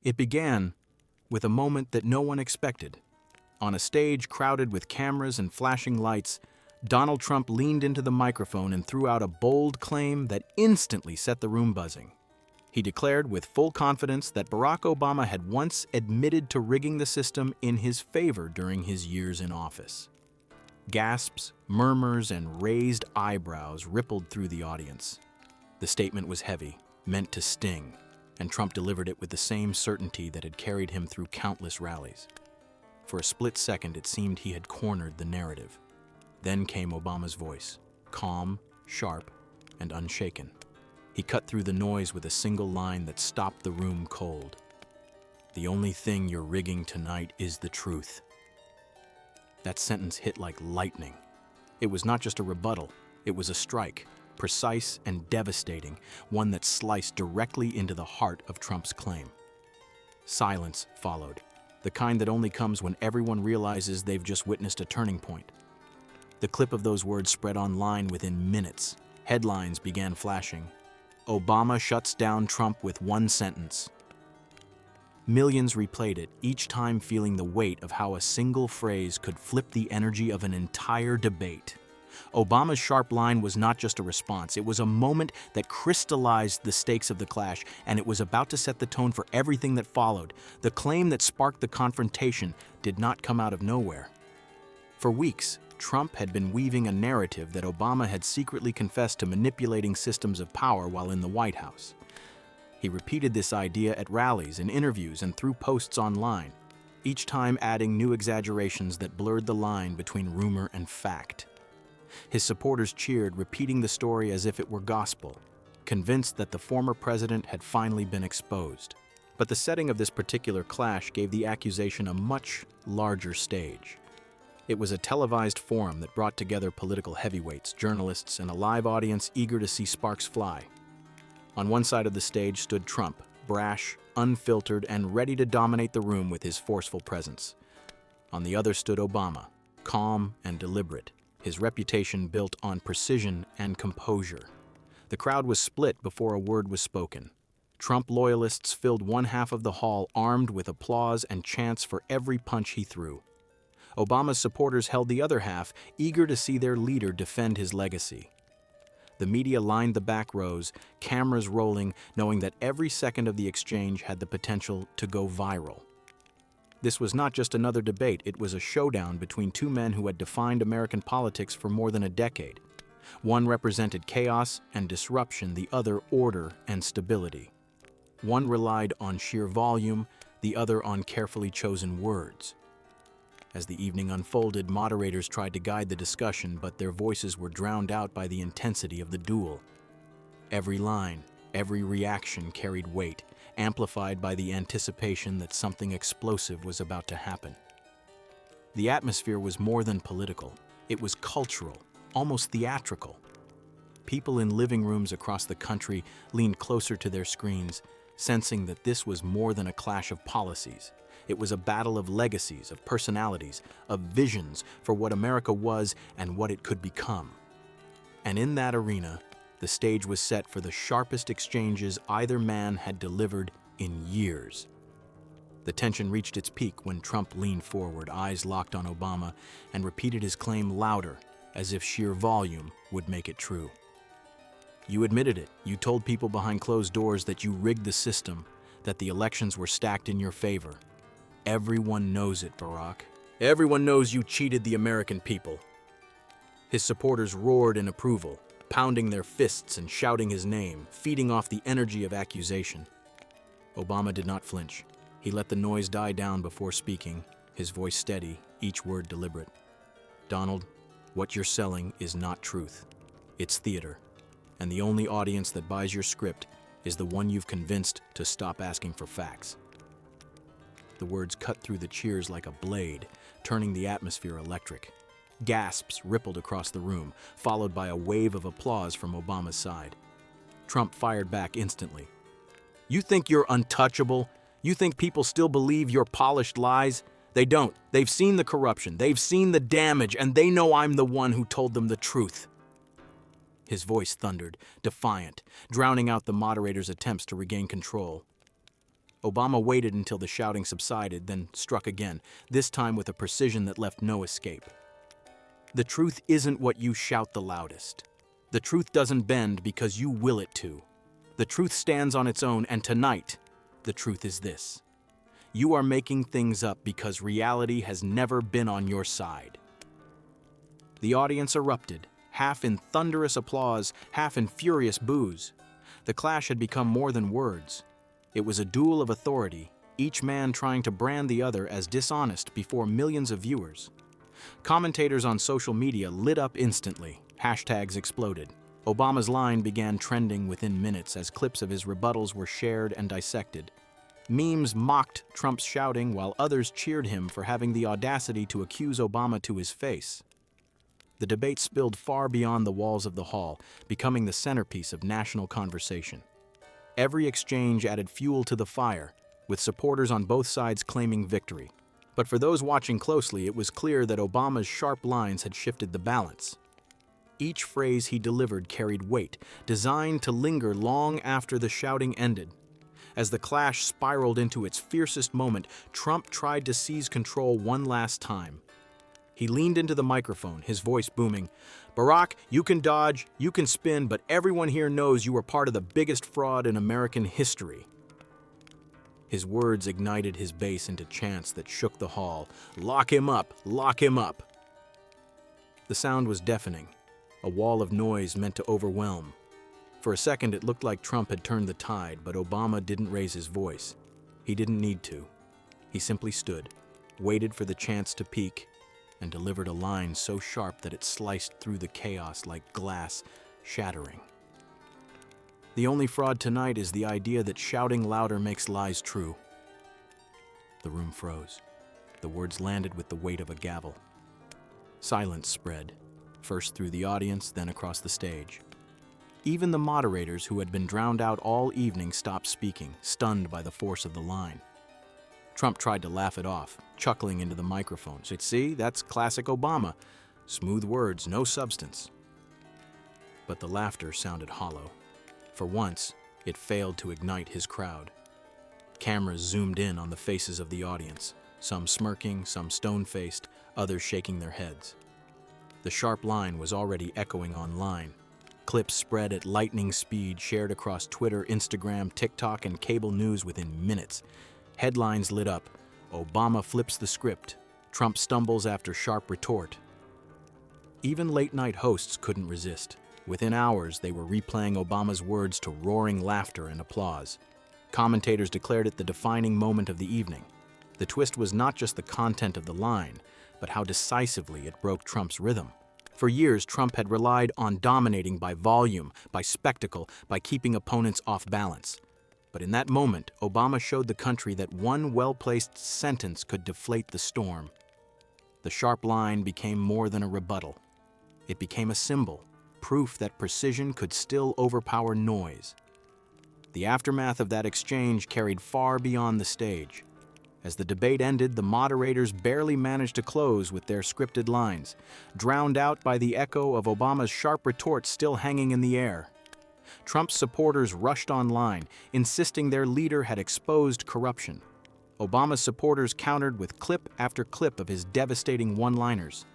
It began with a moment that no one expected. On a stage crowded with cameras and flashing lights, Donald Trump leaned into the microphone and threw out a bold claim that instantly set the room buzzing. He declared with full confidence that Barack Obama had once admitted to rigging the system in his favor during his years in office. Gasps, murmurs, and raised eyebrows rippled through the audience. The statement was heavy, meant to sting, and Trump delivered it with the same certainty that had carried him through countless rallies. For a split second, it seemed he had cornered the narrative. Then came Obama's voice, calm, sharp, and unshaken. He cut through the noise with a single line that stopped the room cold. "The only thing you're rigging tonight is the truth." That sentence hit like lightning. It was not just a rebuttal, it was a strike, precise and devastating, one that sliced directly into the heart of Trump's claim. Silence followed, the kind that only comes when everyone realizes they've just witnessed a turning point. The clip of those words spread online within minutes. Headlines began flashing. Obama shuts down Trump with one sentence. Millions replayed it, each time feeling the weight of how a single phrase could flip the energy of an entire debate. Obama's sharp line was not just a response, it was a moment that crystallized the stakes of the clash, and it was about to set the tone for everything that followed. The claim that sparked the confrontation did not come out of nowhere. For weeks, Trump had been weaving a narrative that Obama had secretly confessed to manipulating systems of power while in the White House. He repeated this idea at rallies, in interviews, and through posts online, each time adding new exaggerations that blurred the line between rumor and fact. His supporters cheered, repeating the story as if it were gospel, convinced that the former president had finally been exposed. But the setting of this particular clash gave the accusation a much larger stage. It was a televised forum that brought together political heavyweights, journalists, and a live audience eager to see sparks fly. On one side of the stage stood Trump, brash, unfiltered, and ready to dominate the room with his forceful presence. On the other stood Obama, calm and deliberate, his reputation built on precision and composure. The crowd was split before a word was spoken. Trump loyalists filled one half of the hall, armed with applause and chants for every punch he threw. Obama's supporters held the other half, eager to see their leader defend his legacy. The media lined the back rows, cameras rolling, knowing that every second of the exchange had the potential to go viral. This was not just another debate, it was a showdown between two men who had defined American politics for more than a decade. One represented chaos and disruption, the other order and stability. One relied on sheer volume, the other on carefully chosen words. As the evening unfolded, moderators tried to guide the discussion, but their voices were drowned out by the intensity of the duel. Every line, every reaction carried weight, amplified by the anticipation that something explosive was about to happen. The atmosphere was more than political. It was cultural, almost theatrical. People in living rooms across the country leaned closer to their screens, sensing that this was more than a clash of policies. It was a battle of legacies, of personalities, of visions for what America was and what it could become. And in that arena, the stage was set for the sharpest exchanges either man had delivered in years. The tension reached its peak when Trump leaned forward, eyes locked on Obama, and repeated his claim louder, as if sheer volume would make it true. "You admitted it. You told people behind closed doors that you rigged the system, that the elections were stacked in your favor. Everyone knows it, Barack. Everyone knows you cheated the American people." His supporters roared in approval, pounding their fists and shouting his name, feeding off the energy of accusation. Obama did not flinch. He let the noise die down before speaking, his voice steady, each word deliberate. "Donald, what you're selling is not truth. It's theater. And the only audience that buys your script is the one you've convinced to stop asking for facts." The words cut through the cheers like a blade, turning the atmosphere electric. Gasps rippled across the room, followed by a wave of applause from Obama's side. Trump fired back instantly. "You think you're untouchable? You think people still believe your polished lies? They don't. They've seen the corruption, they've seen the damage, and they know I'm the one who told them the truth." His voice thundered, defiant, drowning out the moderator's attempts to regain control. Obama waited until the shouting subsided, then struck again, this time with a precision that left no escape. The truth isn't what you shout the loudest. The truth doesn't bend because you will it to. The truth stands on its own, and tonight, the truth is this. You are making things up because reality has never been on your side. The audience erupted, half in thunderous applause, half in furious boos. The clash had become more than words. It was a duel of authority, each man trying to brand the other as dishonest before millions of viewers. Commentators on social media lit up instantly. Hashtags exploded. Obama's line began trending within minutes as clips of his rebuttals were shared and dissected. Memes mocked Trump's shouting while others cheered him for having the audacity to accuse Obama to his face. The debate spilled far beyond the walls of the hall, becoming the centerpiece of national conversation. Every exchange added fuel to the fire, with supporters on both sides claiming victory. But for those watching closely, it was clear that Obama's sharp lines had shifted the balance. Each phrase he delivered carried weight, designed to linger long after the shouting ended. As the clash spiraled into its fiercest moment, Trump tried to seize control one last time. He leaned into the microphone, his voice booming, "Barack, you can dodge, you can spin, but everyone here knows you were part of the biggest fraud in American history." His words ignited his base into chants that shook the hall. "Lock him up! Lock him up!" The sound was deafening, a wall of noise meant to overwhelm. For a second, it looked like Trump had turned the tide, but Obama didn't raise his voice. He didn't need to. He simply stood, waited for the chance to peak, and delivered a line so sharp that it sliced through the chaos like glass, shattering. "The only fraud tonight is the idea that shouting louder makes lies true." The room froze. The words landed with the weight of a gavel. Silence spread, first through the audience, then across the stage. Even the moderators, who had been drowned out all evening, stopped speaking, stunned by the force of the line. Trump tried to laugh it off, chuckling into the microphone. "See, that's classic Obama. Smooth words, no substance." But the laughter sounded hollow. For once, it failed to ignite his crowd. Cameras zoomed in on the faces of the audience, some smirking, some stone-faced, others shaking their heads. The sharp line was already echoing online. Clips spread at lightning speed, shared across Twitter, Instagram, TikTok, and cable news within minutes. Headlines lit up. Obama flips the script. Trump stumbles after sharp retort. Even late-night hosts couldn't resist. Within hours, they were replaying Obama's words to roaring laughter and applause. Commentators declared it the defining moment of the evening. The twist was not just the content of the line, but how decisively it broke Trump's rhythm. For years, Trump had relied on dominating by volume, by spectacle, by keeping opponents off balance. But in that moment, Obama showed the country that one well-placed sentence could deflate the storm. The sharp line became more than a rebuttal. It became a symbol, proof that precision could still overpower noise. The aftermath of that exchange carried far beyond the stage. As the debate ended, the moderators barely managed to close with their scripted lines, drowned out by the echo of Obama's sharp retort still hanging in the air. Trump's supporters rushed online, insisting their leader had exposed corruption. Obama's supporters countered with clip after clip of his devastating one-liners.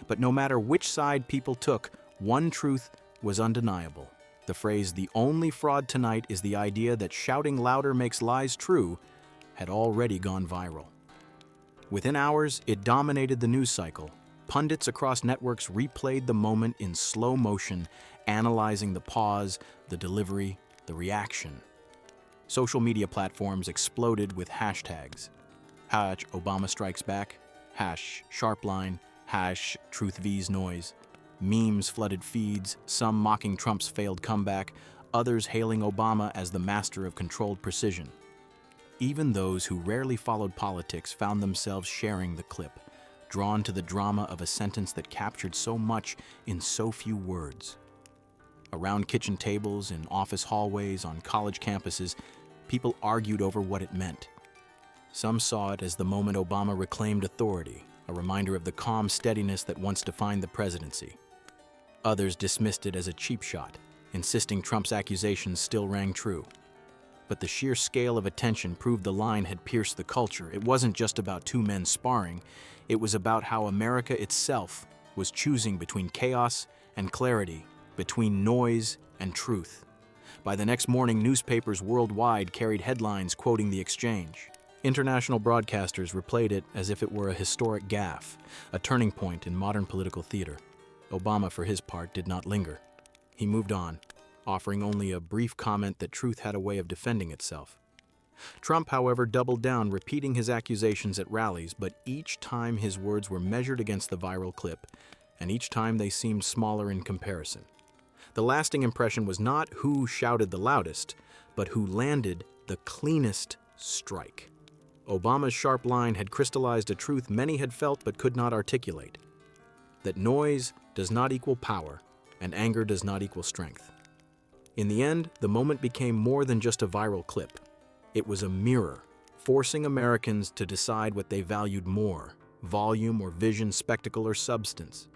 But no matter which side people took, one truth was undeniable. The phrase, "the only fraud tonight is the idea that shouting louder makes lies true," had already gone viral. Within hours, it dominated the news cycle. Pundits across networks replayed the moment in slow motion, analyzing the pause, the delivery, the reaction. Social media platforms exploded with hashtags. #Obama strikes back, #sharpline, #truthv's noise. Memes flooded feeds, some mocking Trump's failed comeback, others hailing Obama as the master of controlled precision. Even those who rarely followed politics found themselves sharing the clip, drawn to the drama of a sentence that captured so much in so few words. Around kitchen tables, in office hallways, on college campuses, people argued over what it meant. Some saw it as the moment Obama reclaimed authority, a reminder of the calm steadiness that once defined the presidency. Others dismissed it as a cheap shot, insisting Trump's accusations still rang true. But the sheer scale of attention proved the line had pierced the culture. It wasn't just about two men sparring, it was about how America itself was choosing between chaos and clarity, between noise and truth. By the next morning, newspapers worldwide carried headlines quoting the exchange. International broadcasters replayed it as if it were a historic gaffe, a turning point in modern political theater. Obama, for his part, did not linger. He moved on, offering only a brief comment that truth had a way of defending itself. Trump, however, doubled down, repeating his accusations at rallies, but each time his words were measured against the viral clip, and each time they seemed smaller in comparison. The lasting impression was not who shouted the loudest, but who landed the cleanest strike. Obama's sharp line had crystallized a truth many had felt but could not articulate: that noise does not equal power, and anger does not equal strength. In the end, the moment became more than just a viral clip. It was a mirror, forcing Americans to decide what they valued more: volume or vision, spectacle or substance.